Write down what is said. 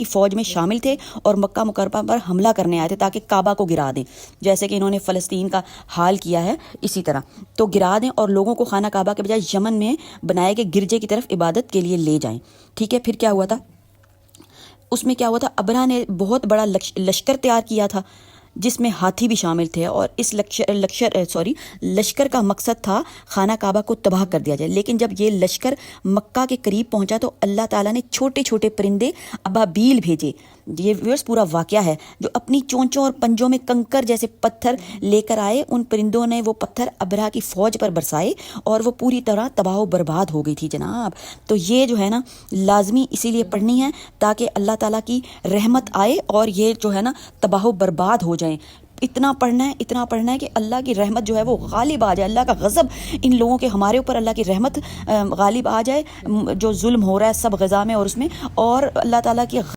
की फ़ौज में शामिल थे और मक्का मुकर्रमा पर हमला करने आए थे ताकि काबा को गिरा दें, जैसे कि इन्होंने फ़लस्तीन का हाल किया है इसी तरह तो गिरा दें और लोगों को खाना काबा के बजाय यमन में बनाए गए गिरजे की तरफ इबादत के लिए ले जाएं। ठीक है, फिर क्या हुआ था, उसमें क्या हुआ था, अबरहा ने बहुत बड़ा लश्कर तैयार किया था जिसमें हाथी भी शामिल थे और इस लश्कर का मकसद था खाना काबा को तबाह कर दिया जाए। लेकिन जब ये लश्कर मक्का के करीब पहुंचा तो अल्लाह ताला ने छोटे छोटे परिंदे अबाबील भेजे। ये व्यूअर्स पूरा वाकया है, जो अपनी चोंचों और पंजों में कंकर जैसे पत्थर लेकर आए। उन परिंदों ने वो पत्थर अबरहा की फ़ौज पर बरसाए और वो पूरी तरह तबाह बर्बाद हो गई थी जनाब। तो ये जो है ना लाजमी इसीलिए पढ़नी है ताकि अल्लाह ताला की रहमत आए और ये जो है ना तबाह बर्बाद हो जाए। इतना पढ़ना है, इतना पढ़ना है कि अल्लाह की रहमत जो है वो गालिब आ जाए, अल्लाह का गज़ब इन लोगों के हमारे ऊपर अल्लाह की रहमत गालिब आ जाए। जो जुल्म हो रहा है सब गज़ा में और उसमें, और अल्लाह ताला की